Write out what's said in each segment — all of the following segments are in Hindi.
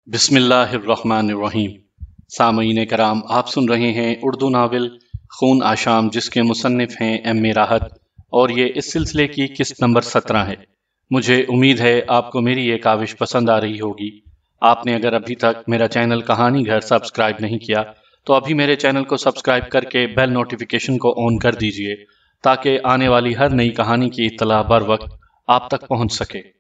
बिस्मिल्लाहिर्रहमानिर्रहीम। सामईन कराम, आप सुन रहे हैं उर्दू नावल खून आशाम, जिसके मुसन्निफ हैं एम ए राहत, और ये इस सिलसिले की किस्त नंबर 17 है। मुझे उम्मीद है आपको मेरी ये काविश पसंद आ रही होगी। आपने अगर अभी तक मेरा चैनल कहानी घर सब्सक्राइब नहीं किया तो अभी मेरे चैनल को सब्सक्राइब करके बेल नोटिफिकेशन को ऑन कर दीजिए, ताकि आने वाली हर नई कहानी की इत्तला बर वक्त आप तक पहुंच सके।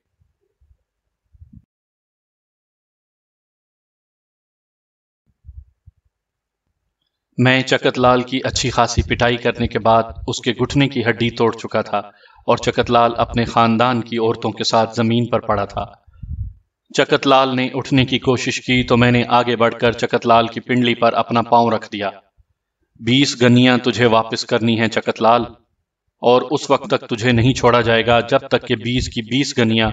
मैं चकतलाल की अच्छी खासी पिटाई करने के बाद उसके घुटने की हड्डी तोड़ चुका था और चकतलाल अपने खानदान की औरतों के साथ जमीन पर पड़ा था। चकतलाल ने उठने की कोशिश की तो मैंने आगे बढ़कर चकतलाल की पिंडली पर अपना पांव रख दिया। 20 गनियां तुझे वापस करनी है चकतलाल, और उस वक्त तक तुझे नहीं छोड़ा जाएगा जब तक कि 20 की 20 गनियां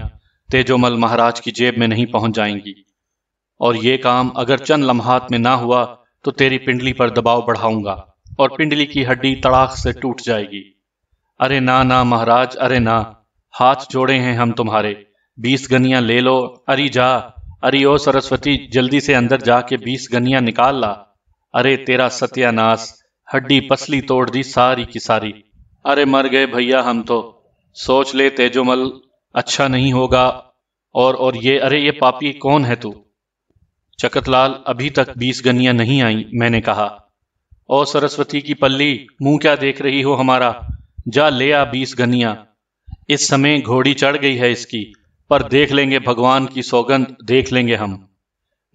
तेजोमल महाराज की जेब में नहीं पहुंच जाएंगी। और ये काम अगर चंद लम्हात में ना हुआ तो तेरी पिंडली पर दबाव बढ़ाऊंगा और पिंडली की हड्डी तड़ाक से टूट जाएगी। अरे ना ना महाराज, अरे ना, हाथ जोड़े हैं हम तुम्हारे, 20 गनियां ले लो। अरे जा, अरे ओ सरस्वती, जल्दी से अंदर जाके 20 गनियां निकाल ला। अरे तेरा सत्यानाश, हड्डी पसली तोड़ दी सारी की सारी। अरे मर गए भैया हम तो, सोच ले तेजोमल, अच्छा नहीं होगा। और ये, अरे ये पापी कौन है तू? चकतलाल, अभी तक 20 गनियां नहीं आई, मैंने कहा। ओ सरस्वती की पल्ली, मुंह क्या देख रही हो हमारा, जा ले आ 20 गनियां। इस समय घोड़ी चढ़ गई है इसकी, पर देख लेंगे, भगवान की सौगंध देख लेंगे हम।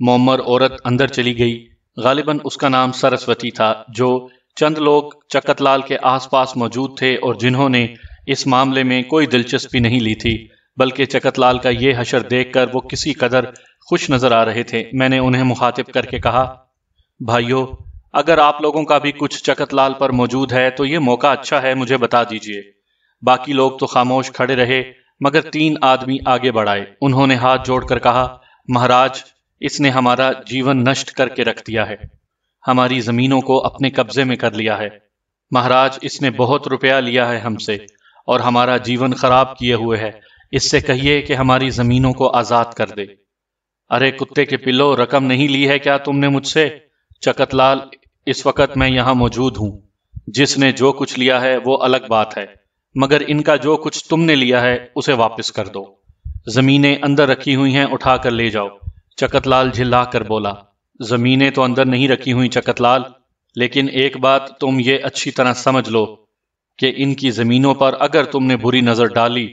मोमर औरत अंदर चली गई। गालिबन उसका नाम सरस्वती था। जो चंद लोग चकतलाल के आसपास मौजूद थे और जिन्होंने इस मामले में कोई दिलचस्पी नहीं ली थी, बल्कि चकतलाल का ये हशर देखकर वो किसी कदर खुश नजर आ रहे थे, मैंने उन्हें मुखातिब करके कहा, भाइयों, अगर आप लोगों का भी कुछ चकतलाल पर मौजूद है तो ये मौका अच्छा है, मुझे बता दीजिए। बाकी लोग तो खामोश खड़े रहे, मगर 3 आदमी आगे बढ़ाए। उन्होंने हाथ जोड़कर कहा, महाराज, इसने हमारा जीवन नष्ट करके रख दिया है, हमारी जमीनों को अपने कब्जे में कर लिया है। महाराज, इसने बहुत रुपया लिया है हमसे और हमारा जीवन खराब किए हुए है। इससे कहिए कि हमारी जमीनों को आजाद कर दे। अरे कुत्ते के पिल्लो, रकम नहीं ली है क्या तुमने मुझसे? चकतलाल, इस वक्त मैं यहां मौजूद हूं। जिसने जो कुछ लिया है वो अलग बात है, मगर इनका जो कुछ तुमने लिया है उसे वापस कर दो। जमीनें अंदर रखी हुई हैं, उठा कर ले जाओ। चकतलाल झिल्ला कर बोला, जमीनें तो अंदर नहीं रखी हुई चकतलाल, लेकिन एक बात तुम ये अच्छी तरह समझ लो कि इनकी जमीनों पर अगर तुमने बुरी नजर डाली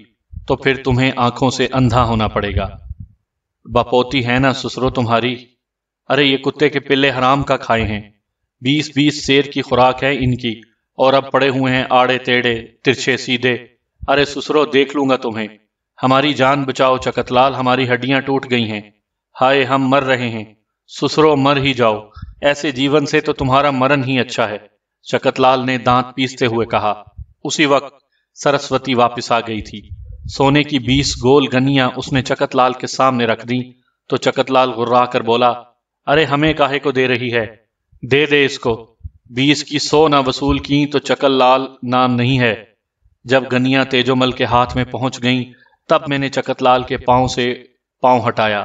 तो फिर तुम्हें आंखों से अंधा होना पड़ेगा। बपोती है ना ससुरो तुम्हारी? अरे ये कुत्ते के पिल्ले हराम का खाए हैं, 20-20 शेर की खुराक है इनकी, और अब पड़े हुए हैं आड़े टेढ़े तिरछे सीधे। अरे ससुरो, देख लूंगा तुम्हें। हमारी जान बचाओ चकतलाल, हमारी हड्डियां टूट गई हैं। हाय, हम मर रहे हैं। ससुरो, मर ही जाओ, ऐसे जीवन से तो तुम्हारा मरण ही अच्छा है, चकतलाल ने दांत पीसते हुए कहा। उसी वक्त सरस्वती वापस आ गई थी। सोने की 20 गोल गनियां उसने चकतलाल के सामने रख दी तो चकतलाल गुर्रा कर बोला, अरे हमें काहे को दे रही है, दे दे इसको। 20 की 100 ना वसूल की तो चकतलाल नाम नहीं है। जब गनियां तेजोमल के हाथ में पहुंच गईं, तब मैंने चकतलाल के पांव से पांव हटाया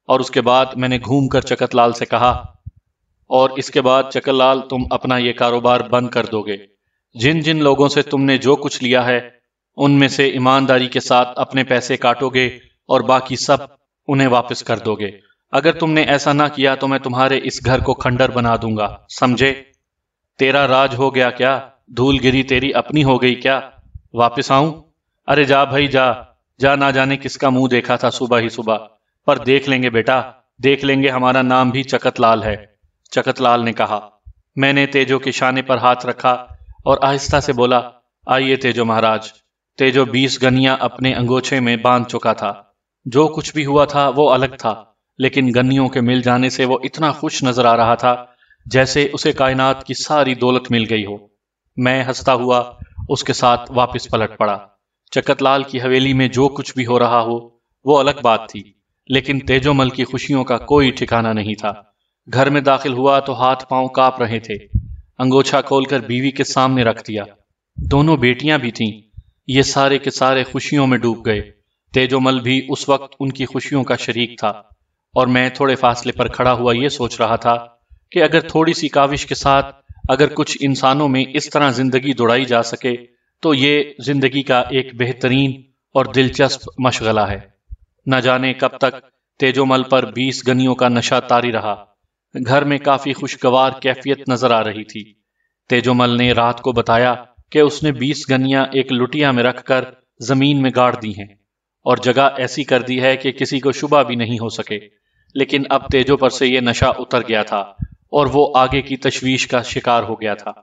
और उसके बाद मैंने घूमकर चकतलाल से कहा, और इसके बाद चकतलाल, तुम अपना ये कारोबार बंद कर दोगे। जिन जिन लोगों से तुमने जो कुछ लिया है उनमें से ईमानदारी के साथ अपने पैसे काटोगे और बाकी सब उन्हें वापस कर दोगे। अगर तुमने ऐसा ना किया तो मैं तुम्हारे इस घर को खंडर बना दूंगा, समझे? तेरा राज हो गया क्या? धूलगिरी तेरी अपनी हो गई क्या? वापस आऊं? अरे जा भाई जा, जा, ना जाने किसका मुंह देखा था सुबह ही सुबह, पर देख लेंगे बेटा, देख लेंगे, हमारा नाम भी चकतलाल है, चकतलाल ने कहा। मैंने तेजो के शाने पर हाथ रखा और आहिस्ता से बोला, आइए तेजो महाराज। तेजो 20 गनियां अपने अंगोछे में बांध चुका था। जो कुछ भी हुआ था वो अलग था, लेकिन गनियों के मिल जाने से वो इतना खुश नजर आ रहा था जैसे उसे कायनात की सारी दौलत मिल गई हो। मैं हंसता हुआ उसके साथ वापस पलट पड़ा। चकतलाल की हवेली में जो कुछ भी हो रहा हो वो अलग बात थी, लेकिन तेजोमल की खुशियों का कोई ठिकाना नहीं था। घर में दाखिल हुआ तो हाथ पांव कांप रहे थे। अंगोछा खोलकर बीवी के सामने रख दिया। दोनों बेटियां भी थीं। ये सारे के सारे खुशियों में डूब गए। तेजोमल भी उस वक्त उनकी खुशियों का शरीक था। और मैं थोड़े फासले पर खड़ा हुआ ये सोच रहा था कि अगर थोड़ी सी काविश के साथ अगर कुछ इंसानों में इस तरह जिंदगी दौड़ाई जा सके तो ये जिंदगी का एक बेहतरीन और दिलचस्प मशगला है। न जाने कब तक तेजोमल पर 20 गनियों का नशा तारी रहा। घर में काफी खुशगवार कैफियत नजर आ रही थी। तेजोमल ने रात को बताया कि उसने 20 गनियां एक लुटिया में रखकर जमीन में गाड़ दी हैं और जगह ऐसी कर दी है कि किसी को शुबा भी नहीं हो सके। लेकिन अब तेजो पर से ये नशा उतर गया था और वो आगे की तशवीश का शिकार हो गया था।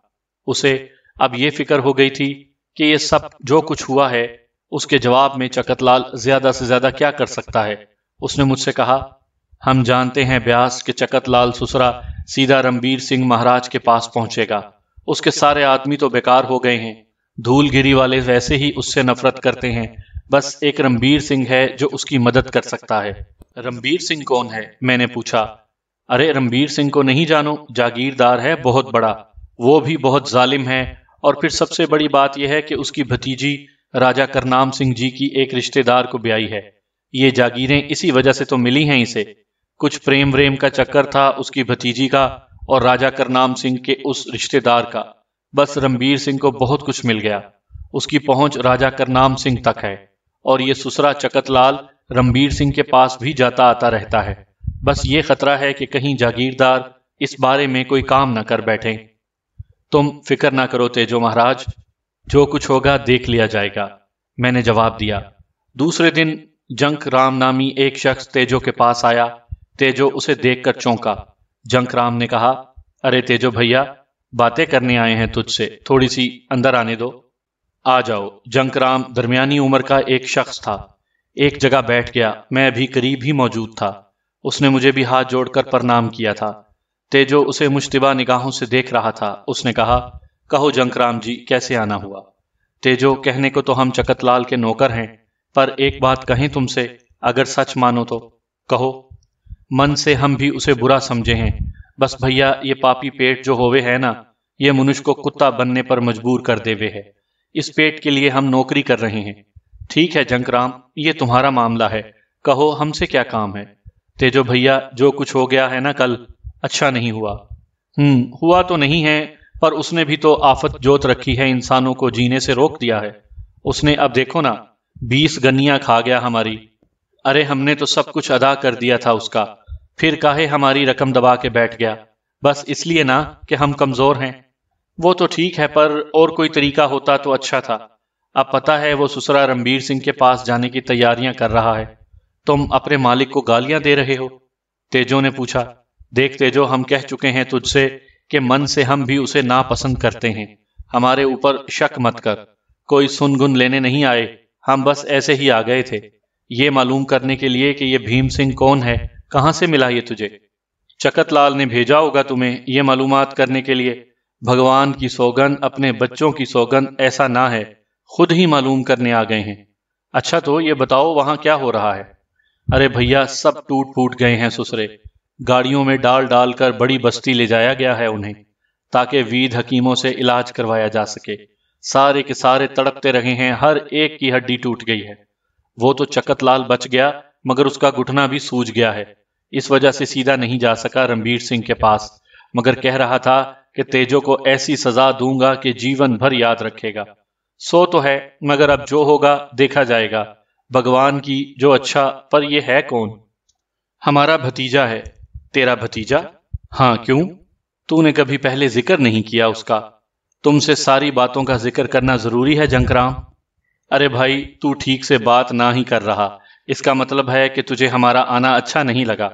उसे अब ये फिक्र हो गई थी कि ये सब जो कुछ हुआ है उसके जवाब में चकतलाल ज्यादा से ज्यादा क्या कर सकता है। उसने मुझसे कहा, हम जानते हैं ब्यास कि चकतलाल सुसरा सीधा रणबीर सिंह महाराज के पास पहुंचेगा। उसके सारे आदमी तो बेकार हो गए हैं। धूलगिरी वाले वैसे ही उससे नफरत करते हैं। बस एक रणबीर सिंह है जो उसकी मदद कर सकता है। रणबीर सिंह कौन है? मैंने पूछा। अरे रणबीर सिंह को नहीं जानो? जागीरदार है बहुत बड़ा, वो भी बहुत जालिम है। और फिर सबसे बड़ी बात यह है कि उसकी भतीजी राजा करनाम सिंह जी की एक रिश्तेदार को ब्याई है। ये जागीरें इसी वजह से तो मिली हैं इसे। कुछ प्रेम व्रेम का चक्कर था उसकी भतीजी का और राजा करनाम सिंह के उस रिश्तेदार का। बस रणबीर सिंह को बहुत कुछ मिल गया। उसकी पहुंच राजा करनाम सिंह तक है और ये सुसरा चकतलाल रणबीर सिंह के पास भी जाता आता रहता है। बस ये खतरा है कि कहीं जागीरदार इस बारे में कोई काम न कर बैठे। तुम फिक्र ना करो तेजो महाराज, जो कुछ होगा देख लिया जाएगा, मैंने जवाब दिया। दूसरे दिन जंक राम नामी एक शख्स तेजो के पास आया। तेजो उसे देखकर चौंका। जंक राम ने कहा, अरे तेजो भैया, बातें करने आए हैं तुझसे, थोड़ी सी अंदर आने दो। आ जाओ। जंक राम दरमियानी उम्र का एक शख्स था। एक जगह बैठ गया। मैं भी करीब ही मौजूद था। उसने मुझे भी हाथ जोड़कर प्रणाम किया था। तेजो उसे मुश्तिबा निगाहों से देख रहा था। उसने कहा, कहो जंकराम जी, कैसे आना हुआ? तेजो, कहने को तो हम चकतलाल के नौकर हैं, पर एक बात कहें तुमसे, अगर सच मानो तो। कहो। मन से हम भी उसे बुरा समझे हैं। बस भैया, ये पापी पेट जो होवे है ना, ये मनुष्य को कुत्ता बनने पर मजबूर कर देवे है। इस पेट के लिए हम नौकरी कर रहे हैं। ठीक है जंकराम, ये तुम्हारा मामला है, कहो हमसे क्या काम है। तेजो भैया, जो कुछ हो गया है ना कल, अच्छा नहीं हुआ। हुआ तो नहीं है, पर उसने भी तो आफत जोत रखी है, इंसानों को जीने से रोक दिया है। उसने अब देखो ना, 20 गन्नियां खा गया हमारी। अरे हमने तो सब कुछ अदा कर दिया था उसका, फिर काहे हमारी रकम दबा के बैठ गया? बस इसलिए ना कि हम कमजोर हैं। वो तो ठीक है, पर और कोई तरीका होता तो अच्छा था। अब पता है वो सुसरा रणबीर सिंह के पास जाने की तैयारियां कर रहा है। तुम अपने मालिक को गालियां दे रहे हो? तेजो ने पूछा। देख तेजो, हम कह चुके हैं तुझसे कि मन से हम भी उसे नापसंद करते हैं। हमारे ऊपर शक मत कर। कोई सुनगुन लेने नहीं आए, हम बस ऐसे ही आ गए थे, ये मालूम करने के लिए कि ये भीम सिंह कौन है, कहां से मिला ये तुझे? चकतलाल ने भेजा होगा तुम्हें ये मालूमात करने के लिए। भगवान की सौगंध, अपने बच्चों की सौगंध, ऐसा ना है, खुद ही मालूम करने आ गए हैं। अच्छा तो ये बताओ वहां क्या हो रहा है? अरे भैया, सब टूट फूट गए हैं सुसरे। गाड़ियों में डाल डाल कर बड़ी बस्ती ले जाया गया है उन्हें, ताकि वीद हकीमों से इलाज करवाया जा सके। सारे के सारे तड़पते रहे हैं, हर एक की हड्डी टूट गई है। वो तो चकतलाल बच गया, मगर उसका घुटना भी सूज गया है। इस वजह से सीधा नहीं जा सका रणबीर सिंह के पास, मगर कह रहा था कि तेजो को ऐसी सजा दूंगा कि जीवन भर याद रखेगा। सो तो है, मगर अब जो होगा देखा जाएगा। भगवान की जो अच्छा, पर यह है कौन? हमारा भतीजा है। तेरा भतीजा? हाँ, क्यों? तूने कभी पहले जिक्र नहीं किया उसका। तुमसे सारी बातों का जिक्र करना जरूरी है जंकराम? अरे भाई, तू ठीक से बात ना ही कर रहा, इसका मतलब है कि तुझे हमारा आना अच्छा नहीं लगा।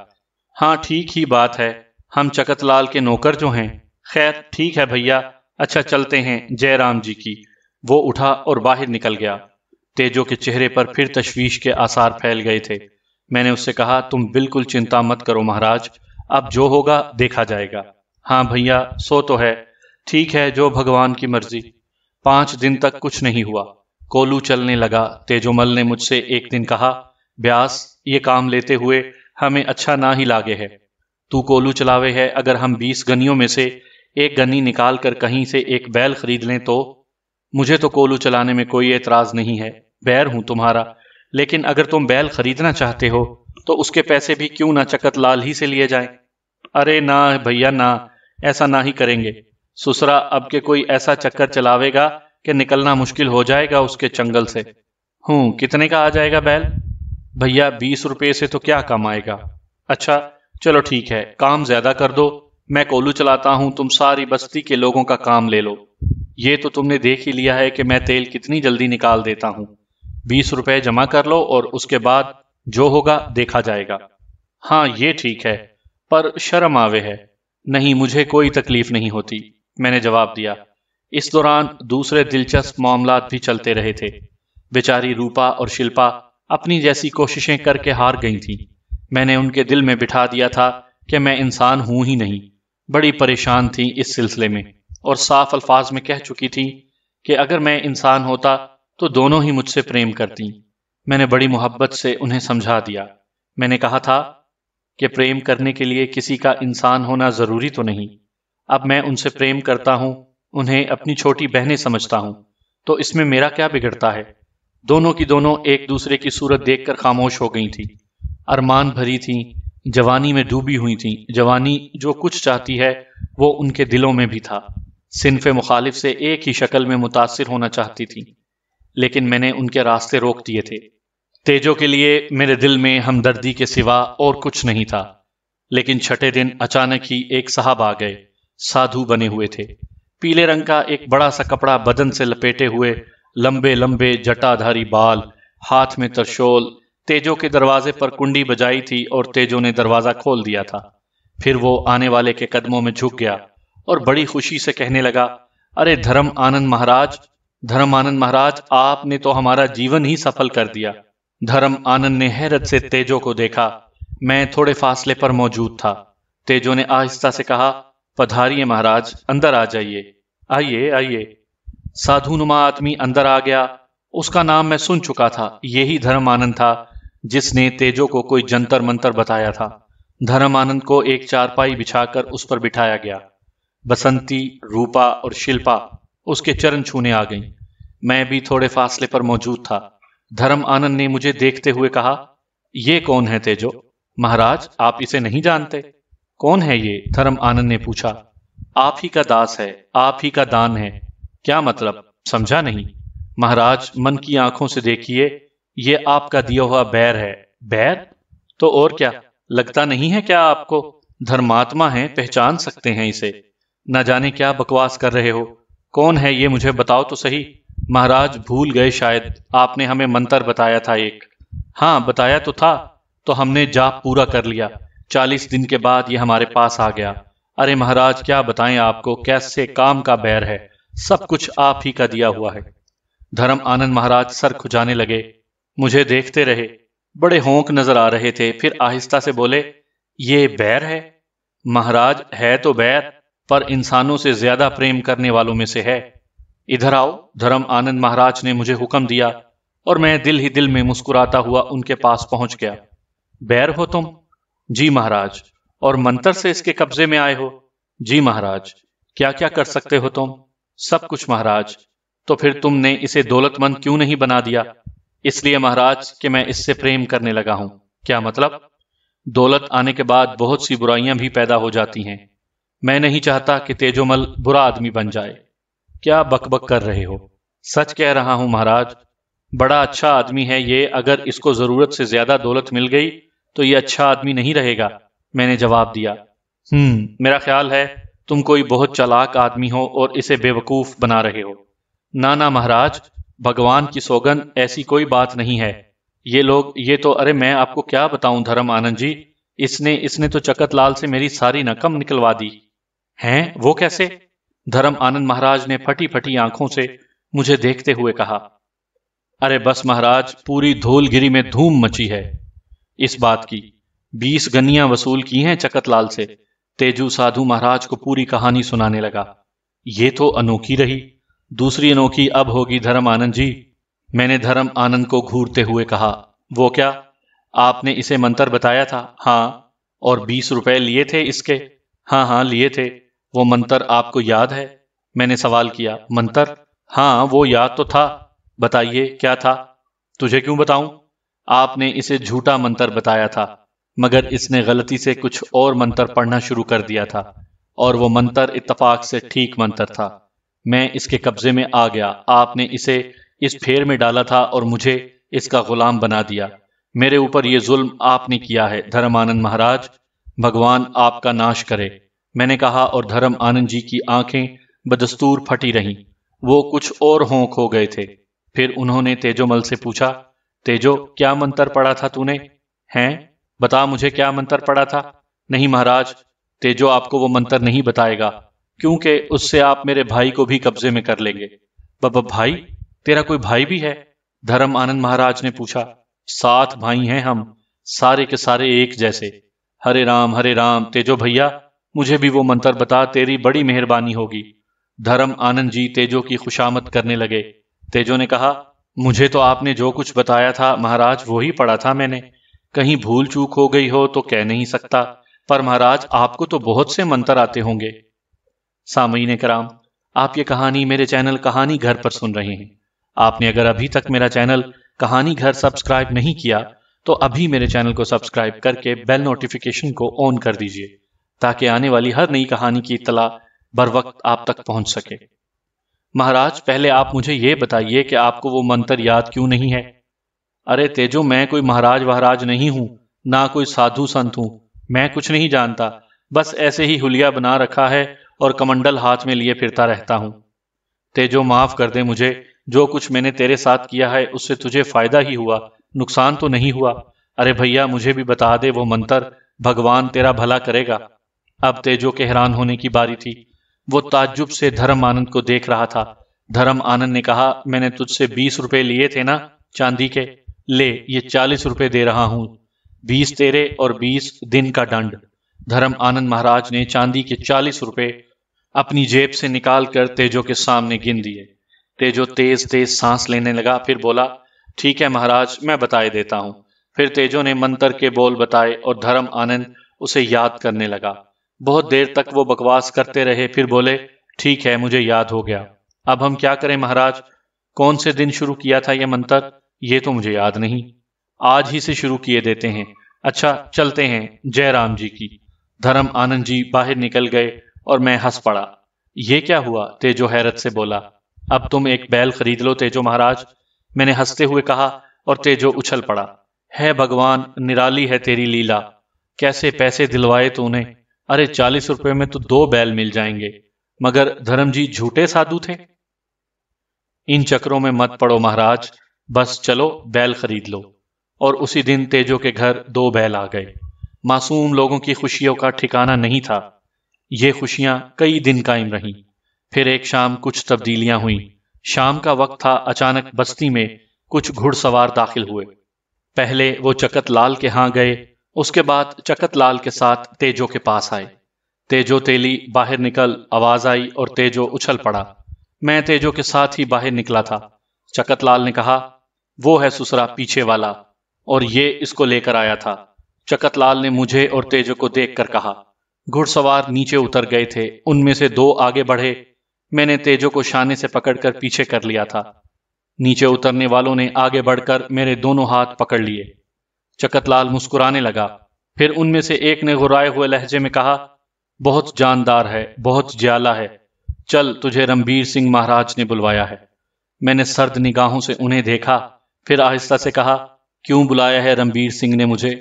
हाँ, ठीक ही बात है, हम चकतलाल के नौकर जो हैं। खैर ठीक है भैया, अच्छा चलते हैं, जय राम जी की। वो उठा और बाहर निकल गया। तेजो के चेहरे पर फिर तशवीश के आसार फैल गए थे। मैंने उससे कहा, तुम बिल्कुल चिंता मत करो महाराज, अब जो होगा देखा जाएगा। हाँ भैया, सो तो है, ठीक है, जो भगवान की मर्जी। 5 दिन तक कुछ नहीं हुआ। कोलू चलने लगा। तेजोमल ने मुझसे एक दिन कहा, ब्यास, ये काम लेते हुए हमें अच्छा ना ही लागे है। तू कोलू चलावे है, अगर हम 20 गनियों में से एक गन्नी निकाल कर कहीं से एक बैल खरीद लें तो? मुझे तो कोलू चलाने में कोई एतराज नहीं है, बैर हूं तुम्हारा, लेकिन अगर तुम बैल खरीदना चाहते हो तो उसके पैसे भी क्यों ना चकत लाल ही से लिए जाएं। अरे ना भैया ना, ऐसा ना ही करेंगे। सुसरा अब के कोई ऐसा चक्कर चलावेगा कि निकलना मुश्किल हो जाएगा उसके चंगल से। कितने का आ जाएगा बैल? भैया 20 रुपए से तो क्या कम आएगा। अच्छा चलो ठीक है, काम ज्यादा कर दो, मैं कोलू चलाता हूं, तुम सारी बस्ती के लोगों का काम ले लो। ये तो तुमने देख ही लिया है कि मैं तेल कितनी जल्दी निकाल देता हूं। 20 रुपए जमा कर लो और उसके बाद जो होगा देखा जाएगा। हाँ ये ठीक है, पर शर्म आवे है। नहीं, मुझे कोई तकलीफ नहीं होती, मैंने जवाब दिया। इस दौरान दूसरे दिलचस्प मामलात भी चलते रहे थे। बेचारी रूपा और शिल्पा अपनी जैसी कोशिशें करके हार गई थीं। मैंने उनके दिल में बिठा दिया था कि मैं इंसान हूं ही नहीं। बड़ी परेशान थी इस सिलसिले में और साफ अल्फाज में कह चुकी थी कि अगर मैं इंसान होता तो दोनों ही मुझसे प्रेम करती। मैंने बड़ी मोहब्बत से उन्हें समझा दिया। मैंने कहा था कि प्रेम करने के लिए किसी का इंसान होना जरूरी तो नहीं। अब मैं उनसे प्रेम करता हूं, उन्हें अपनी छोटी बहनें समझता हूं, तो इसमें मेरा क्या बिगड़ता है। दोनों की दोनों एक दूसरे की सूरत देखकर खामोश हो गई थी। अरमान भरी थी, जवानी में डूबी हुई थी। जवानी जो कुछ चाहती है वो उनके दिलों में भी था। सिन्फे मुखालिफ से एक ही शक्ल में मुतासिर होना चाहती थी, लेकिन मैंने उनके रास्ते रोक दिए थे। तेजो के लिए मेरे दिल में हमदर्दी के सिवा और कुछ नहीं था। लेकिन छठे दिन अचानक ही एक साहब आ गए। साधु बने हुए थे, पीले रंग का एक बड़ा सा कपड़ा बदन से लपेटे हुए, लंबे लंबे जटाधारी बाल, हाथ में त्रिशूल। तेजो के दरवाजे पर कुंडी बजाई थी और तेजो ने दरवाजा खोल दिया था। फिर वो आने वाले के कदमों में झुक गया और बड़ी खुशी से कहने लगा, अरे धर्म आनंद महाराज, धर्म आनंद महाराज, आपने तो हमारा जीवन ही सफल कर दिया। धर्म आनंद ने हैरत से तेजो को देखा। मैं थोड़े फासले पर मौजूद था। तेजो ने आहिस्ता से कहा, पधारिए महाराज, अंदर आ जाइए। आइए आइए। साधुनुमा आदमी अंदर आ गया। उसका नाम मैं सुन चुका था। यही धर्म आनंद था जिसने तेजो को कोई जंतर मंतर बताया था। धर्म आनंद को एक चारपाई बिछाकर उस पर बिठाया गया। बसंती, रूपा और शिल्पा उसके चरण छूने आ गईं। मैं भी थोड़े फासले पर मौजूद था। धर्म आनंद ने मुझे देखते हुए कहा, ये कौन है तेजो? महाराज आप इसे नहीं जानते? कौन है ये? धर्म आनंद ने पूछा। आप ही का दास है, आप ही का दान है। क्या मतलब? समझा नहीं। महाराज मन की आंखों से देखिए, ये आपका दिया हुआ बैर है। बैर? तो और क्या, लगता नहीं है क्या आपको? धर्मात्मा है, पहचान सकते हैं इसे। न जाने क्या बकवास कर रहे हो। कौन है ये, मुझे बताओ तो सही। महाराज भूल गए शायद, आपने हमें मंत्र बताया था एक। हाँ बताया तो था, तो हमने जाप पूरा कर लिया। 40 दिन के बाद ये हमारे पास आ गया। अरे महाराज क्या बताएं आपको, कैसे काम का बैर है। सब कुछ आप ही का दिया हुआ है। धर्म आनंद महाराज सर खुजाने लगे, मुझे देखते रहे। बड़े होंक नजर आ रहे थे। फिर आहिस्ता से बोले, ये बैर है? महाराज है तो बैर, पर इंसानों से ज्यादा प्रेम करने वालों में से है। इधर आओ। धर्म आनंद महाराज ने मुझे हुक्म दिया और मैं दिल ही दिल में मुस्कुराता हुआ उनके पास पहुंच गया। बैर हो तुम? जी महाराज। और मंत्र से इसके कब्जे में आए हो? जी महाराज। क्या क्या कर सकते हो तुम? सब कुछ महाराज। तो फिर तुमने इसे दौलतमंद क्यों नहीं बना दिया? इसलिए महाराज कि मैं इससे प्रेम करने लगा हूं। क्या मतलब? दौलत आने के बाद बहुत सी बुराइयां भी पैदा हो जाती हैं। मैं नहीं चाहता कि तेजोमल बुरा आदमी बन जाए। क्या बकबक कर रहे हो? सच कह रहा हूं महाराज। बड़ा अच्छा आदमी है ये, अगर इसको जरूरत से ज्यादा दौलत मिल गई तो ये अच्छा आदमी नहीं रहेगा, मैंने जवाब दिया। मेरा ख्याल है तुम कोई बहुत चालाक आदमी हो और इसे बेवकूफ बना रहे हो। ना ना महाराज, भगवान की सौगंध, ऐसी कोई बात नहीं है। ये तो अरे मैं आपको क्या बताऊं धर्म आनंद जी, इसने तो चकत लाल से मेरी सारी नकम निकलवा दी। हैं? वो कैसे? धर्म आनंद महाराज ने फटी फटी आंखों से मुझे देखते हुए कहा। अरे बस महाराज, पूरी धौलगिरी में धूम मची है इस बात की। 20 गनियां वसूल की हैं चकत लाल से। तेजू साधु महाराज को पूरी कहानी सुनाने लगा। ये तो अनोखी रही। दूसरी अनोखी अब होगी धर्म आनंद जी, मैंने धर्म आनंद को घूरते हुए कहा। वो क्या? आपने इसे मंत्र बताया था? हाँ। और 20 रुपए लिए थे इसके? हाँ हाँ लिए थे। वो मंत्र आपको याद है? मैंने सवाल किया। मंत्र? हाँ वो याद तो था। बताइए क्या था? तुझे क्यों बताऊं? आपने इसे झूठा मंत्र बताया था, मगर इसने गलती से कुछ और मंत्र पढ़ना शुरू कर दिया था, और वो मंत्र इत्तफाक से ठीक मंत्र था। मैं इसके कब्जे में आ गया। आपने इसे इस फेर में डाला था और मुझे इसका गुलाम बना दिया। मेरे ऊपर ये जुल्म आपने किया है धर्मानंद महाराज, भगवान आपका नाश करे। मैंने कहा और धर्म आनंद जी की आंखें बदस्तूर फटी रहीं। वो कुछ और होंक हो गए थे। फिर उन्होंने तेजोमल से पूछा, तेजो, क्या मंत्र पढ़ा था तूने? हैं? बता मुझे, क्या मंत्र पढ़ा था? नहीं महाराज, तेजो आपको वो मंत्र नहीं बताएगा, क्योंकि उससे आप मेरे भाई को भी कब्जे में कर लेंगे। भाई? तेरा कोई भाई भी है? धर्म आनंद महाराज ने पूछा। 7 भाई हैं हम, सारे के सारे एक जैसे। हरे राम तेजो भैया, मुझे भी वो मंत्र बता, तेरी बड़ी मेहरबानी होगी। धर्म आनंद जी तेजो की खुशामद करने लगे। तेजो ने कहा, मुझे तो आपने जो कुछ बताया था महाराज वो ही पढ़ा था मैंने। कहीं भूल चूक हो गई हो तो कह नहीं सकता, पर महाराज आपको तो बहुत से मंत्र आते होंगे। सामीन कराम, आप ये कहानी मेरे चैनल कहानी घर पर सुन रहे हैं। आपने अगर अभी तक मेरा चैनल कहानी घर सब्सक्राइब नहीं किया तो अभी मेरे चैनल को सब्सक्राइब करके बेल नोटिफिकेशन को ऑन कर दीजिए, ताकि आने वाली हर नई कहानी की इत्तला बर वक्त आप तक पहुंच सके। महाराज, पहले आप मुझे ये बताइए कि आपको वो मंत्र याद क्यों नहीं है? अरे तेजो, मैं कोई महाराज वहाराज नहीं हूं, ना कोई साधु संत हूं। मैं कुछ नहीं जानता, बस ऐसे ही हुलिया बना रखा है और कमंडल हाथ में लिए फिरता रहता हूं। तेजो, माफ कर दे मुझे। जो कुछ मैंने तेरे साथ किया है उससे तुझे फायदा ही हुआ, नुकसान तो नहीं हुआ। अरे भैया, मुझे भी बता दे वो मंत्र, भगवान तेरा भला करेगा। अब तेजो के हैरान होने की बारी थी। वो ताज्जुब से धर्म आनंद को देख रहा था। धर्म आनंद ने कहा, मैंने तुझसे 20 रुपए लिए थे ना चांदी के, ले ये 40 रुपए दे रहा हूं। 20 तेरे और 20 दिन का दंड। धर्म आनंद महाराज ने चांदी के 40 रुपए अपनी जेब से निकालकर तेजो के सामने गिन दिए। तेजो तेज तेज सांस लेने लगा, फिर बोला, ठीक है महाराज, मैं बताए देता हूं। फिर तेजो ने मंत्र के बोल बताए और धर्म आनंद उसे याद करने लगा। बहुत देर तक वो बकवास करते रहे, फिर बोले, ठीक है, मुझे याद हो गया। अब हम क्या करें महाराज? कौन से दिन शुरू किया था ये मंत्र? ये तो मुझे याद नहीं। आज ही से शुरू किए देते हैं। अच्छा, चलते हैं। जय राम जी की। धर्म आनंद जी बाहर निकल गए और मैं हंस पड़ा। ये क्या हुआ? तेजो हैरत से बोला। अब तुम एक बैल खरीद लो तेजो महाराज, मैंने हंसते हुए कहा, और तेजो उछल पड़ा। है भगवान, निराली है तेरी लीला, कैसे पैसे दिलवाए तूने। अरे 40 रुपए में तो 2 बैल मिल जाएंगे। मगर धर्म जी झूठे साधु थे। इन चक्रों में मत पड़ो महाराज, बस चलो बैल खरीद लो। और उसी दिन तेजो के घर 2 बैल आ गए। मासूम लोगों की खुशियों का ठिकाना नहीं था। ये खुशियां कई दिन कायम रहीं। फिर एक शाम कुछ तब्दीलियां हुई। शाम का वक्त था। अचानक बस्ती में कुछ घुड़सवार दाखिल हुए। पहले वो चकत लाल के हां गए, उसके बाद चकत लाल के साथ तेजो के पास आए। तेजो तेली बाहर निकल, आवाज आई और तेजो उछल पड़ा। मैं तेजो के साथ ही बाहर निकला था। चकत लाल ने कहा, वो है सुसरा पीछे वाला, और ये इसको लेकर आया था। चकत लाल ने मुझे और तेजो को देखकर कहा। घुड़सवार नीचे उतर गए थे। उनमें से 2 आगे बढ़े। मैंने तेजो को शाने से पकड़कर पीछे कर लिया था। नीचे उतरने वालों ने आगे बढ़कर मेरे दोनों हाथ पकड़ लिए। चकतलाल मुस्कुराने लगा। फिर उनमें से एक ने गुर्राए हुए लहजे में कहा, बहुत जानदार है, बहुत ज्याला है। चल, तुझे रणबीर सिंह महाराज ने बुलवाया है। मैंने सर्द निगाहों से उन्हें देखा, फिर आहिस्ता से कहा, क्यों बुलाया है रणबीर सिंह ने मुझे?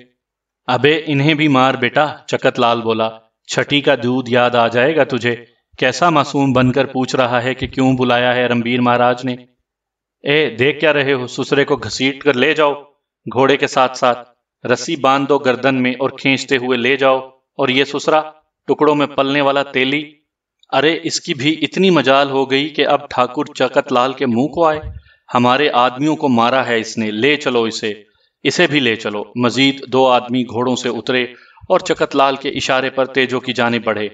अबे इन्हें भी मार बेटा, चकतलाल बोला। छठी का दूध याद आ जाएगा तुझे। कैसा मासूम बनकर पूछ रहा है कि क्यों बुलाया है रणबीर महाराज ने। ए, देख क्या रहे हो? सुसरे को घसीट कर ले जाओ। घोड़े के साथ साथ रस्सी बांध दो गर्दन में और खींचते हुए ले जाओ। और ये सुसरा, टुकड़ों में पलने वाला तेली, अरे इसकी भी इतनी मजाल हो गई कि अब ठाकुर चकतलाल के मुंह को आए। हमारे आदमियों को मारा है इसने, ले चलो इसे भी ले चलो। मजीद 2 आदमी घोड़ों से उतरे और चकतलाल के इशारे पर तेजो की जानिब बढ़े।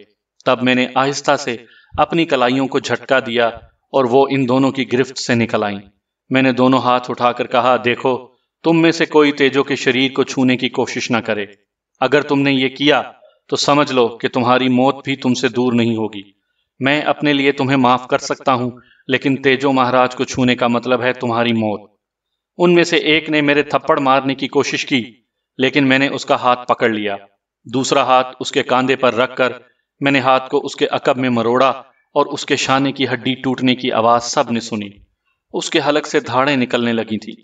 तब मैंने आहिस्ता से अपनी कलाइयों को झटका दिया और वो इन दोनों की गिरफ्त से निकल आईं। मैंने दोनों हाथ उठाकर कहा, देखो, तुम में से कोई तेजो के शरीर को छूने की कोशिश न करे। अगर तुमने ये किया तो समझ लो कि तुम्हारी मौत भी तुमसे दूर नहीं होगी। मैं अपने लिए तुम्हें माफ कर सकता हूं, लेकिन तेजो महाराज को छूने का मतलब है तुम्हारी मौत। उनमें से एक ने मेरे थप्पड़ मारने की कोशिश की, लेकिन मैंने उसका हाथ पकड़ लिया। दूसरा हाथ उसके कांधे पर रखकर मैंने हाथ को उसके अकब में मरोड़ा और उसके शाने की हड्डी टूटने की आवाज सबने सुनी। उसके हलक से धाड़ें निकलने लगी थी।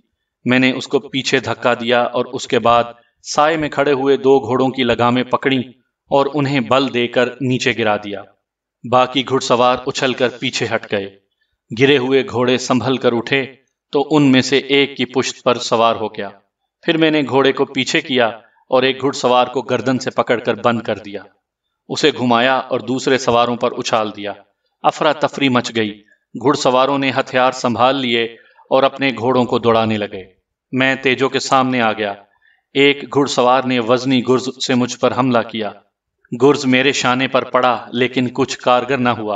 मैंने उसको पीछे धक्का दिया और उसके बाद साए में खड़े हुए 2 घोड़ों की लगामें पकड़ी और उन्हें बल देकर नीचे गिरा दिया। बाकी घुड़सवार उछलकर पीछे हट गए। गिरे हुए घोड़े संभल कर उठे तो उनमें से एक की पुश्त पर सवार हो गया। फिर मैंने घोड़े को पीछे किया और एक घुड़सवार को गर्दन से पकड़कर बंद कर दिया। उसे घुमाया और दूसरे सवारों पर उछाल दिया। अफरा तफरी मच गई। घुड़सवारों ने हथियार संभाल लिए और अपने घोड़ों को दौड़ाने लगे। मैं तेजो के सामने आ गया। एक घुड़सवार ने वजनी गुर्ज से मुझ पर हमला किया। गुर्ज मेरे शाने पर पड़ा लेकिन कुछ कारगर न हुआ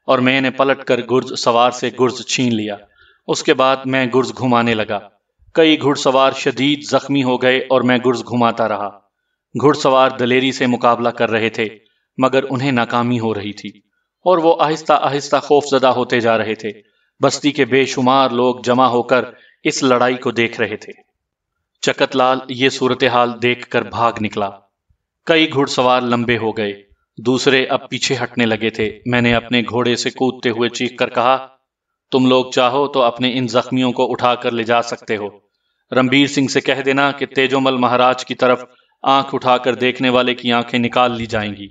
और मैंने पलटकर गुर्ज सवार से गुर्ज छीन लिया। उसके बाद मैं गुर्ज घुमाने लगा। कई घुड़सवार शदीद जख्मी हो गए और मैं गुर्ज घुमाता रहा। घुड़सवार दलेरी से मुकाबला कर रहे थे मगर उन्हें नाकामी हो रही थी और वो आहिस्ता आहिस्ता खौफजदा होते जा रहे थे। बस्ती के बेशुमार लोग जमा होकर इस लड़ाई को देख रहे थे। चकतलाल ये सूरत हाल देखकर भाग निकला। कई घुड़सवार लंबे हो गए, दूसरे अब पीछे हटने लगे थे। मैंने अपने घोड़े से कूदते हुए चीख कर कहा, तुम लोग चाहो तो अपने इन जख्मियों को उठाकर ले जा सकते हो। रणबीर सिंह से कह देना कि तेजोमल महाराज की तरफ आंख उठाकर देखने वाले की आंखें निकाल ली जाएंगी।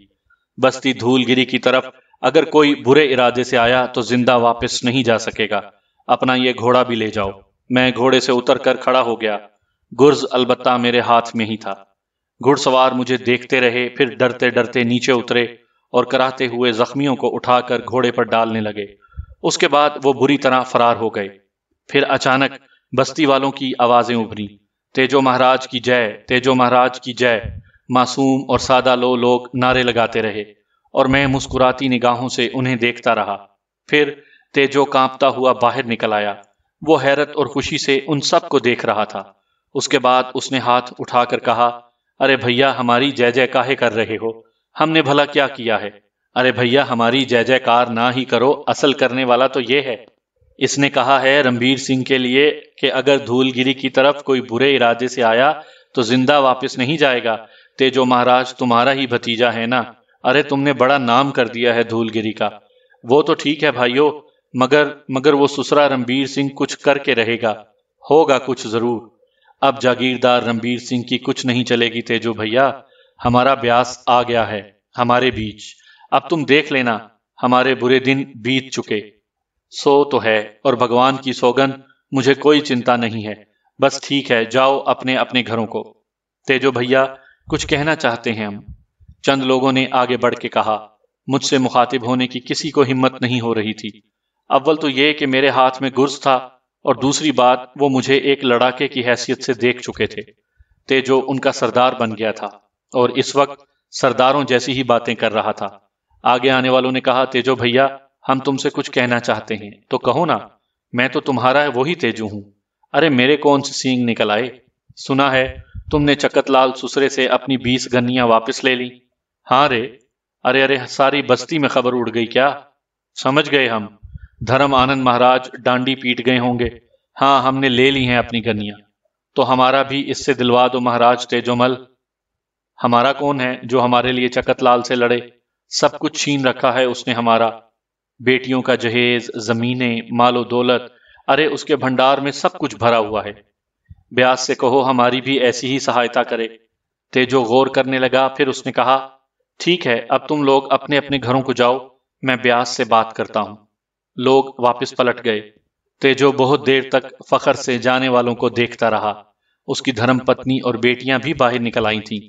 बस्ती धूलगिरी की तरफ अगर कोई बुरे इरादे से आया तो जिंदा वापस नहीं जा सकेगा। अपना ये घोड़ा भी ले जाओ। मैं घोड़े से उतरकर खड़ा हो गया। गुर्ज अलबत्ता मेरे हाथ में ही था। घुड़सवार मुझे देखते रहे, फिर डरते डरते नीचे उतरे और कराहते हुए जख्मियों को उठाकर घोड़े पर डालने लगे। उसके बाद वो बुरी तरह फरार हो गए। फिर अचानक बस्ती वालों की आवाजें उभरी, तेजो महाराज की जय, तेजो महाराज की जय। मासूम और सादा लोग नारे लगाते रहे और मैं मुस्कुराती निगाहों से उन्हें देखता रहा। फिर तेजो कांपता हुआ बाहर निकल आया। वो हैरत और खुशी से उन सब को देख रहा था। उसके बाद उसने हाथ उठाकर कहा, अरे भैया हमारी जय जय काहे कर रहे हो? हमने भला क्या किया है? अरे भैया हमारी जय जयकार ना ही करो, असल करने वाला तो ये है। इसने कहा है रणबीर सिंह के लिए कि अगर धूलगिरी की तरफ कोई बुरे इरादे से आया तो जिंदा वापस नहीं जाएगा। तेजो महाराज तुम्हारा ही भतीजा है ना? अरे तुमने बड़ा नाम कर दिया है धूलगिरी का। वो तो ठीक है भाइयों, मगर वो ससुरा रणबीर सिंह कुछ करके रहेगा, होगा कुछ जरूर। अब जागीरदार रणबीर सिंह की कुछ नहीं चलेगी तेजो भैया। हमारा ब्यास आ गया है हमारे बीच। अब तुम देख लेना, हमारे बुरे दिन बीत चुके। सो तो है और भगवान की सौगंध मुझे कोई चिंता नहीं है। बस ठीक है, जाओ अपने अपने घरों को। तेजो भैया कुछ कहना चाहते हैं हम। चंद लोगों ने आगे बढ़ के कहा। मुझसे मुखातिब होने की किसी को हिम्मत नहीं हो रही थी। अव्वल तो ये कि मेरे हाथ में गुर्ज था और दूसरी बात वो मुझे एक लड़ाके की हैसियत से देख चुके थे। तेजो उनका सरदार बन गया था और इस वक्त सरदारों जैसी ही बातें कर रहा था। आगे आने वालों ने कहा, तेजो भैया हम तुमसे कुछ कहना चाहते हैं तो कहो ना। मैं तो तुम्हारा वही तेजो हूं। अरे मेरे कौन से सींग निकल आए? सुना है तुमने चकतलाल सुसरे से अपनी 20 गन्नियां वापस ले ली। हाँ रे। अरे अरे सारी बस्ती में खबर उड़ गई क्या? समझ गए हम। धर्म आनंद महाराज डांडी पीट गए होंगे। हाँ हमने ले ली हैं अपनी गन्नियां। तो हमारा भी इससे दिलवा दो महाराज तेजोमल। हमारा कौन है जो हमारे लिए चकतलाल से लड़े? सब कुछ छीन रखा है उसने हमारा। बेटियों का जहेज, जमीनें, मालो दौलत, अरे उसके भंडार में सब कुछ भरा हुआ है। ब्यास से कहो हमारी भी ऐसी ही सहायता करे। तेजो गौर करने लगा, फिर उसने कहा, ठीक है अब तुम लोग अपने अपने घरों को जाओ, मैं ब्यास से बात करता हूं। लोग वापस पलट गए। तेजो बहुत देर तक फखर से जाने वालों को देखता रहा। उसकी धर्मपत्नी और बेटियां भी बाहर निकल आई थीं।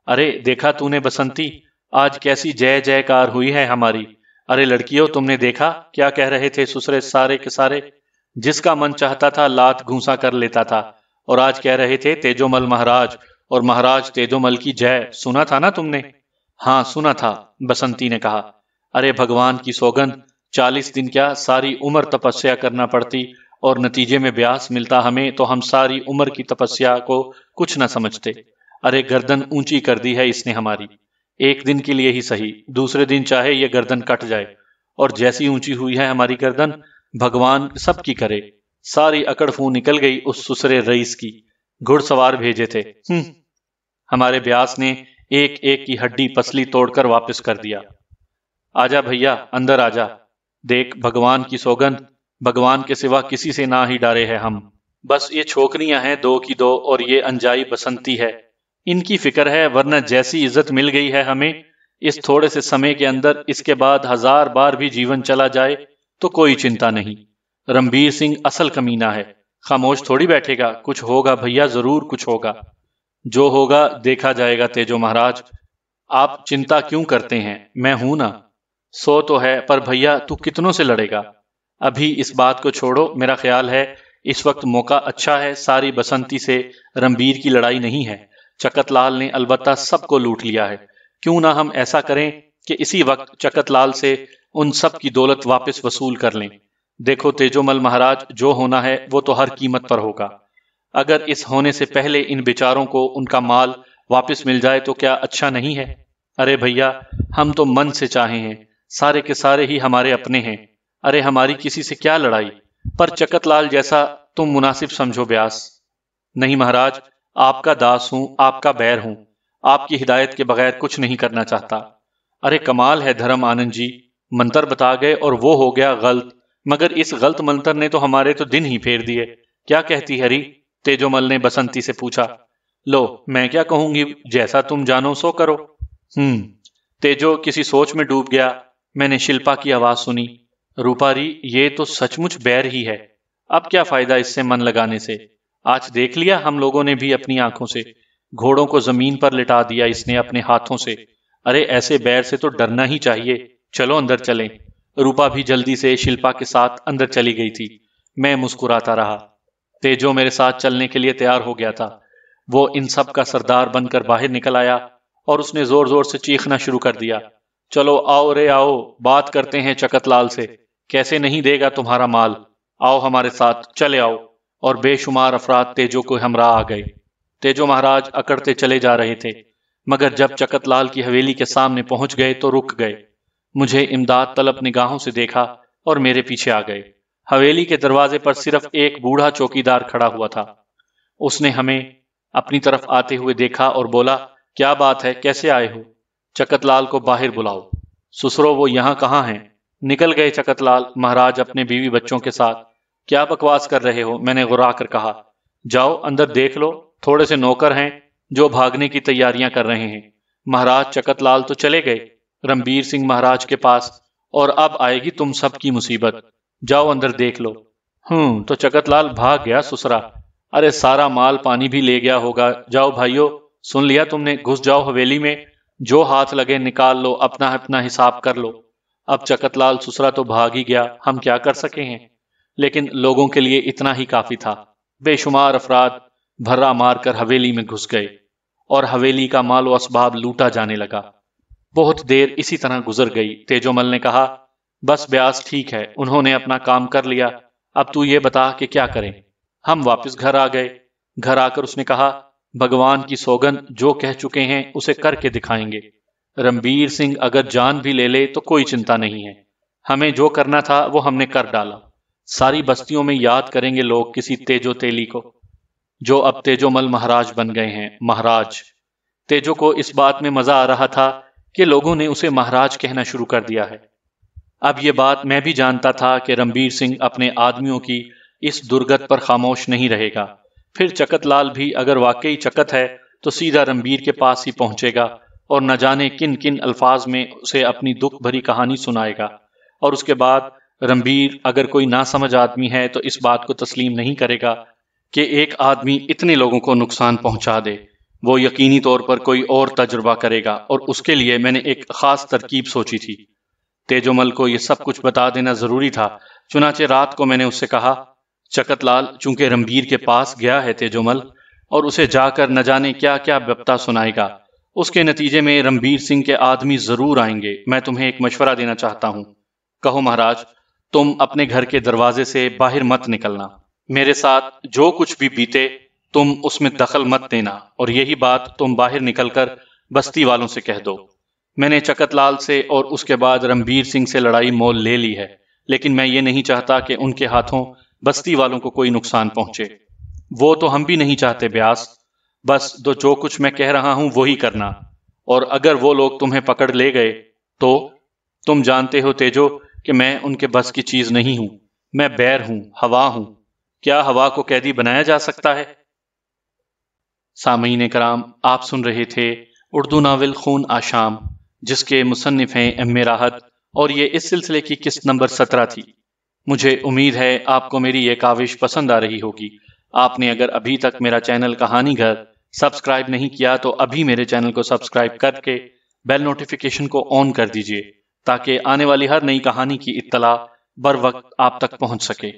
अरे देखा तूने बसंती, आज कैसी जय जयकार हुई है हमारी। अरे लड़कियों तुमने देखा क्या कह रहे थे ससुरे सारे के सारे? जिसका मन चाहता था लात घूंसा कर लेता था और आज कह रहे थे तेजोमल महाराज और महाराज तेजोमल की जय। सुना था ना तुमने? हाँ सुना था, बसंती ने कहा। अरे भगवान की सौगंध 40 दिन क्या सारी उम्र तपस्या करना पड़ती और नतीजे में ब्यास मिलता हमें तो हम सारी उम्र की तपस्या को कुछ न समझते। अरे गर्दन ऊंची कर दी है इसने हमारी। एक दिन के लिए ही सही, दूसरे दिन चाहे ये गर्दन कट जाए। और जैसी ऊंची हुई है हमारी गर्दन, भगवान सबकी करे। सारी अकड़ फू निकल गई उस सुसरे रईस की। घुड़सवार भेजे थे। हमारे ब्यास ने एक एक की हड्डी पसली तोड़कर वापस कर दिया। आजा भैया, अंदर आजा। देख, भगवान की सौगंध, भगवान के सिवा किसी से ना ही डरे हैं हम। बस ये छोकरियां हैं दो की दो, और ये अनजाई बसंती है, इनकी फिक्र है, वरना जैसी इज्जत मिल गई है हमें इस थोड़े से समय के अंदर, इसके बाद 1000 बार भी जीवन चला जाए तो कोई चिंता नहीं। रणबीर सिंह असल कमीना है, खामोश थोड़ी बैठेगा। कुछ होगा भैया, जरूर कुछ होगा। जो होगा देखा जाएगा तेजो महाराज। आप चिंता क्यों करते हैं, मैं हूं ना। सो तो है, पर भैया तू कितनों से लड़ेगा। अभी इस बात को छोड़ो, मेरा ख्याल है इस वक्त मौका अच्छा है, सारी बसंती से रणबीर की लड़ाई नहीं है। चकतलाल ने अलबत्ता सबको लूट लिया है। क्यों ना हम ऐसा करें कि इसी वक्त चकतलाल से उन सब की दौलत वापस वसूल कर लें। देखो तेजोमल महाराज, जो होना है वो तो हर कीमत पर होगा। अगर इस होने से पहले इन बेचारों को उनका माल वापस मिल जाए तो क्या अच्छा नहीं है। अरे भैया, हम तो मन से चाहे हैं, सारे के सारे ही हमारे अपने हैं। अरे हमारी किसी से क्या लड़ाई, पर चकतलाल जैसा तुम मुनासिब समझो ब्यास। नहीं महाराज, आपका दास हूं, आपका बैर हूं, आपकी हिदायत के बगैर कुछ नहीं करना चाहता। अरे कमाल है धर्म आनंद जी, मंत्र बता गए और वो हो गया गलत, मगर इस गलत मंत्र ने तो हमारे तो दिन ही फेर दिए। क्या कहती हरी? तेजोमल ने बसंती से पूछा। लो, मैं क्या कहूंगी, जैसा तुम जानो सो करो। तेजो किसी सोच में डूब गया। मैंने शिल्पा की आवाज सुनी। रूपारी, ये तो सचमुच बैर ही है, अब क्या फायदा इससे मन लगाने से। आज देख लिया हम लोगों ने भी अपनी आंखों से, घोड़ों को जमीन पर लिटा दिया इसने अपने हाथों से। अरे ऐसे बैर से तो डरना ही चाहिए। चलो अंदर चलें। रूपा भी जल्दी से शिल्पा के साथ अंदर चली गई थी। मैं मुस्कुराता रहा। तेजो मेरे साथ चलने के लिए तैयार हो गया था। वो इन सब का सरदार बनकर बाहर निकल आया और उसने जोर जोर से चीखना शुरू कर दिया। चलो आओ रे आओ, बात करते हैं चकतलाल से, कैसे नहीं देगा तुम्हारा माल। आओ हमारे साथ, चले आओ। और बेशुमार अफराद तेजो को हमरा आ गए। तेजो महाराज अकड़ते चले जा रहे थे, मगर जब चकतलाल की हवेली के सामने पहुंच गए तो रुक गए। मुझे इमदाद तलब निगाहों से देखा और मेरे पीछे आ गए। हवेली के दरवाजे पर सिर्फ एक बूढ़ा चौकीदार खड़ा हुआ था। उसने हमें अपनी तरफ आते हुए देखा और बोला, क्या बात है, कैसे आए हो? चकतलाल को बाहर बुलाओ। ससुरो, वो यहाँ कहाँ हैं? निकल गए चकतलाल महाराज अपने बीवी बच्चों के साथ। क्या बकवास कर रहे हो, मैंने गुर्रा कर कहा। जाओ अंदर देख लो, थोड़े से नौकर हैं जो भागने की तैयारियां कर रहे हैं। महाराज चकतलाल तो चले गए रणबीर सिंह महाराज के पास, और अब आएगी तुम सब की मुसीबत। जाओ अंदर देख लो। तो चकतलाल भाग गया ससुरा। अरे सारा माल पानी भी ले गया होगा। जाओ भाइयों, सुन लिया तुमने, घुस जाओ हवेली में, जो हाथ लगे निकाल लो, अपना अपना हिसाब कर लो। अब चकतलाल ससुरा तो भाग ही गया, हम क्या कर सके हैं। लेकिन लोगों के लिए इतना ही काफी था। बेशुमार अफराद भर्रा मारकर हवेली में घुस गए और हवेली का माल व असबाब लूटा जाने लगा। बहुत देर इसी तरह गुजर गई। तेजोमल ने कहा, बस ब्यास ठीक है, उन्होंने अपना काम कर लिया, अब तू ये बता कि क्या करें। हम वापस घर आ गए। घर आकर उसने कहा, भगवान की सौगंध, जो कह चुके हैं उसे करके दिखाएंगे। रणबीर सिंह अगर जान भी ले ले तो कोई चिंता नहीं है, हमें जो करना था वो हमने कर डाला। सारी बस्तियों में याद करेंगे लोग किसी तेजो तेली को, जो अब तेजोमल महाराज बन गए हैं। महाराज। तेजो को इस बात में मजा आ रहा था कि लोगों ने उसे महाराज कहना शुरू कर दिया है। अब ये बात मैं भी जानता था कि रणबीर सिंह अपने आदमियों की इस दुर्गत पर खामोश नहीं रहेगा। फिर चकतलाल भी अगर वाकई चकत है तो सीधा रणबीर के पास ही पहुंचेगा और न जाने किन किन अल्फाज में उसे अपनी दुख भरी कहानी सुनाएगा। और उसके बाद रणबीर अगर कोई नासमझ आदमी है तो इस बात को तस्लीम नहीं करेगा कि एक आदमी इतने लोगों को नुकसान पहुंचा दे। वो यकीनी तौर पर कोई और तजुर्बा करेगा, और उसके लिए मैंने एक खास तरकीब सोची थी। तेजोमल को यह सब कुछ बता देना जरूरी था, चुनाचे रात को मैंने उससे कहा, चकतलाल चूंकि रणबीर के पास गया है तेजोमल, और उसे जाकर न जाने क्या क्या बप्ता सुनाएगा, उसके नतीजे में रणबीर सिंह के आदमी जरूर आएंगे। मैं तुम्हें एक मशवरा देना चाहता हूं। कहो महाराज। तुम अपने घर के दरवाजे से बाहर मत निकलना। मेरे साथ जो कुछ भी बीते तुम उसमें दखल मत देना, और यही बात तुम बाहर निकलकर बस्ती वालों से कह दो। मैंने चकतलाल से और उसके बाद रणबीर सिंह से लड़ाई मोल ले ली है, लेकिन मैं ये नहीं चाहता कि उनके हाथों बस्ती वालों को कोई नुकसान पहुंचे। वो तो हम भी नहीं चाहते ब्यास, बस जो कुछ मैं कह रहा हूं वही करना, और अगर वो लोग तुम्हें पकड़ ले गए तो तुम जानते हो तेजो कि मैं उनके बस की चीज नहीं हूं। मैं बैर हूं, हवा हूं। क्या हवा को कैदी बनाया जा सकता है? सामीन कराम, आप सुन रहे थे उर्दू नावल खून आशाम, जिसके मुसन्निफ हैं एम राहत, और ये इस सिलसिले की किस्त नंबर 17 थी। मुझे उम्मीद है आपको मेरी ये काविश पसंद आ रही होगी। आपने अगर अभी तक मेरा चैनल कहानी घर सब्सक्राइब नहीं किया तो अभी मेरे चैनल को सब्सक्राइब करके बेल नोटिफिकेशन को ऑन कर दीजिए, ताकि आने वाली हर नई कहानी की इत्तला बर वक्त आप तक पहुंच सके।